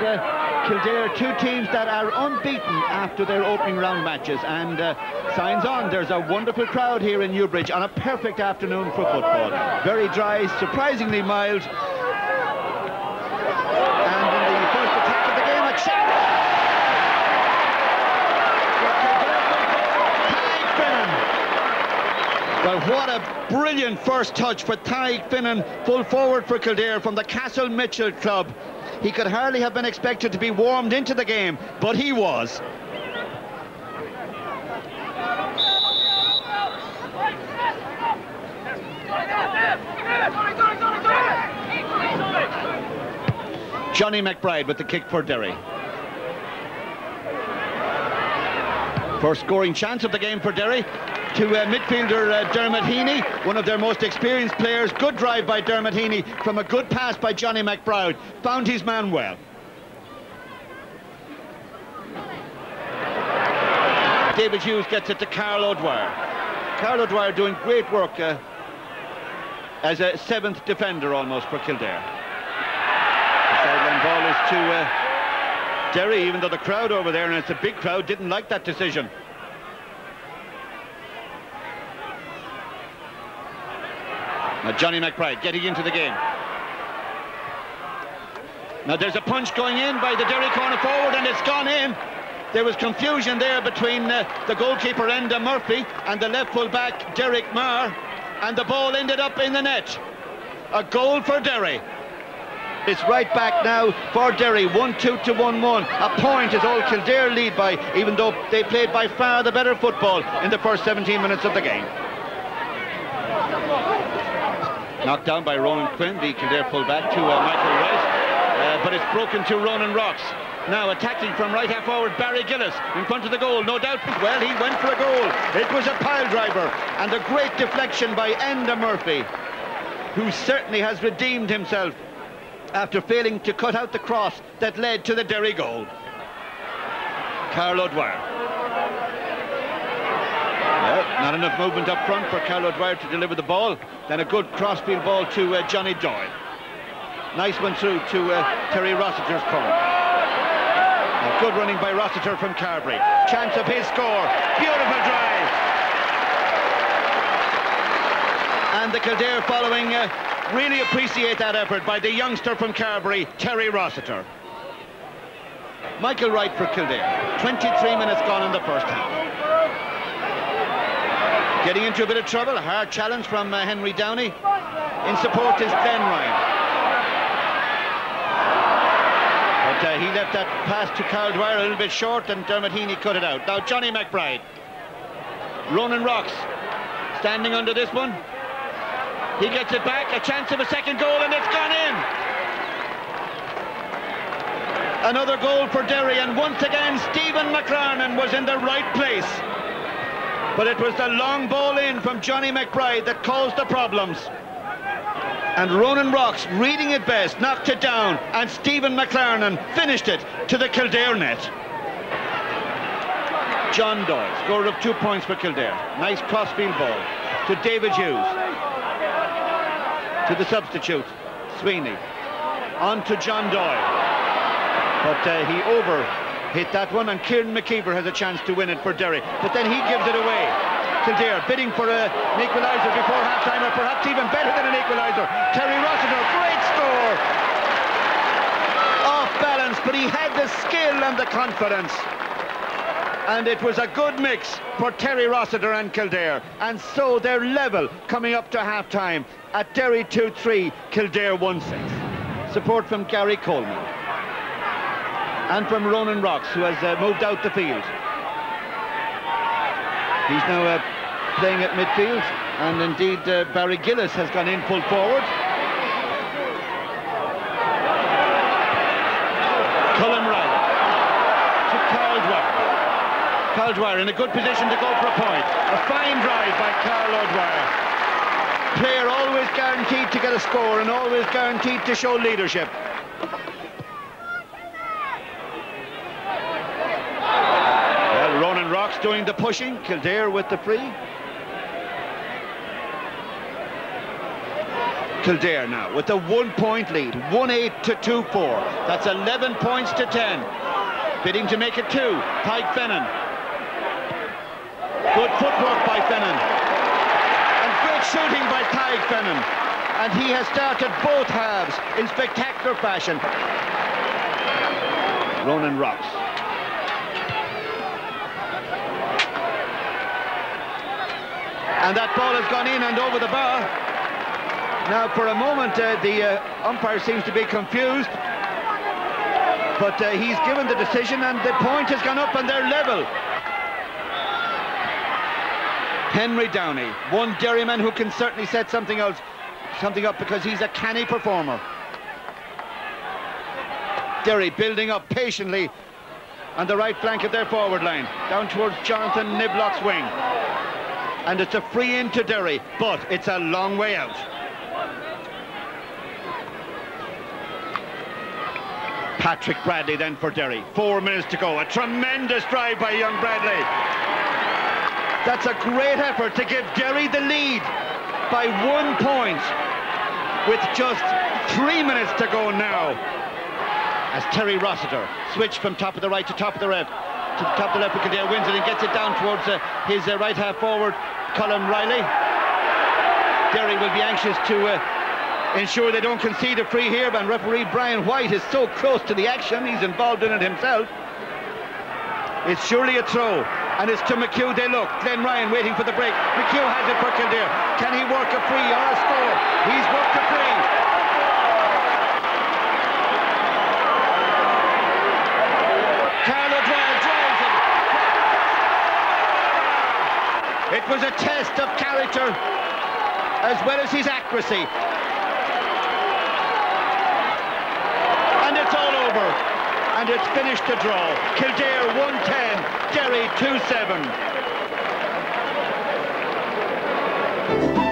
Kildare, two teams that are unbeaten after their opening round matches, and signs on. There's a wonderful crowd here in Newbridge on a perfect afternoon for football. Very dry, surprisingly mild. And in the first attack of the game, a chance. Well, what a brilliant first touch for Tadhg Finnan, full forward for Kildare from the Castle Mitchell club. He could hardly have been expected to be warmed into the game, but he was. Johnny McBride with the kick for Derry. First scoring chance of the game for Derry. To midfielder Dermot Heaney, one of their most experienced players. Good drive by Dermot Heaney from a good pass by Johnny McBride. Found his man well. David Hughes gets it to Carl O'Dwyer. Carl O'Dwyer doing great work as a seventh defender almost for Kildare. The sideline ball is to Derry, even though the crowd over there, and it's a big crowd, didn't like that decision. Now Johnny McBride getting into the game. Now there's a punch going in by the Derry corner forward, and it's gone in. There was confusion there between the goalkeeper Enda Murphy and the left full back Derek Marr, and the ball ended up in the net. A goal for Derry. It's right back now for Derry, 1-2 to 1-1. A point is all Kildare lead by, even though they played by far the better football in the first 17 minutes of the game. Knocked down by Ronan Quinn, the Kildare full-back, to Michael Wright, but it's broken to Ronan Rocks. Now attacking from right half forward, Barry Gillis in front of the goal, no doubt. Well, he went for a goal. It was a pile driver, and a great deflection by Enda Murphy, who certainly has redeemed himself after failing to cut out the cross that led to the Derry goal. Carl O'Dwyer. Well, not enough movement up front for Carl O'Dwyer to deliver the ball. Then a good crossfield ball to Johnny Doyle. Nice one through to Terry Rossiter's corner. Now, good running by Rossiter from Carberry. Chance of his score. Beautiful drive. And the Kildare following really appreciate that effort by the youngster from Carberry, Terry Rossiter. Michael Wright for Kildare. 23 minutes gone in the first half. Getting into a bit of trouble. A hard challenge from Henry Downey. In support is Glenn Ryan. But he left that pass to Carl Dwyer a little bit short, and Dermot Heaney cut it out. Now Johnny McBride. Ronan Rocks standing under this one. He gets it back. A chance of a second goal, and it's gone in. Another goal for Derry, and once again Stephen McLarnon was in the right place. But it was the long ball in from Johnny McBride that caused the problems. And Ronan Rocks, reading it best, knocked it down, and Stephen McLarnon finished it to the Kildare net. John Doyle, scorer of 2 points for Kildare. Nice crossfield ball to David Hughes. To the substitute, Sweeney. On to John Doyle. But he hit that one, and Kieran McKeever has a chance to win it for Derry, but then he gives it away. Kildare bidding for an equaliser before half-time, or perhaps even better than an equaliser. Terry Rossiter, great score! Off balance, but he had the skill and the confidence. And it was a good mix for Terry Rossiter and Kildare, and so they're level coming up to half-time at Derry 2-3, Kildare 1-6. Support from Gary Coleman. And from Ronan Rocks, who has moved out the field. He's now playing at midfield, and indeed Barry Gillis has gone in full forward. Cullen Riley to Carl Dwyer. Carl Dwyer in a good position to go for a point. A fine drive by Carl O'Dwyer. Player always guaranteed to get a score and always guaranteed to show leadership. Rocks doing the pushing, Kildare with the free. Kildare now with a 1-point lead, 1-8 to 2-4. That's 11 points to 10. Bidding to make it 2. Tyke Fennan. Good footwork by Fennan. And great shooting by Tyke Fennan. And he has started both halves in spectacular fashion. Ronan Rocks. And that ball has gone in and over the bar. Now, for a moment, the umpire seems to be confused. But he's given the decision, and the point has gone up, and they're level. Henry Downey, one Derryman who can certainly set something up because he's a canny performer. Derry building up patiently on the right flank of their forward line, down towards Jonathan Niblock's wing. And it's a free in to Derry, but it's a long way out. Patrick Bradley then for Derry. 4 minutes to go. A tremendous drive by young Bradley. That's a great effort to give Derry the lead by 1 point with just 3 minutes to go now. As Terry Rossiter switched from top of the right to top of the left. To the top of the left, Kildare wins it and gets it down towards his right half forward, Colin Riley. Derry will be anxious to ensure they don't concede a free here, and referee Brian White is so close to the action, he's involved in it himself. It's surely a throw, and it's to McHugh they look. Glenn Ryan waiting for the break. McHugh has it for Kildare. Can he work a free or a score? He's worked a free. Carlo Dwyer drives it. It was a test of character as well as his accuracy. And it's all over. And it's finished the draw. Kildare 1-10, Derry 2-7.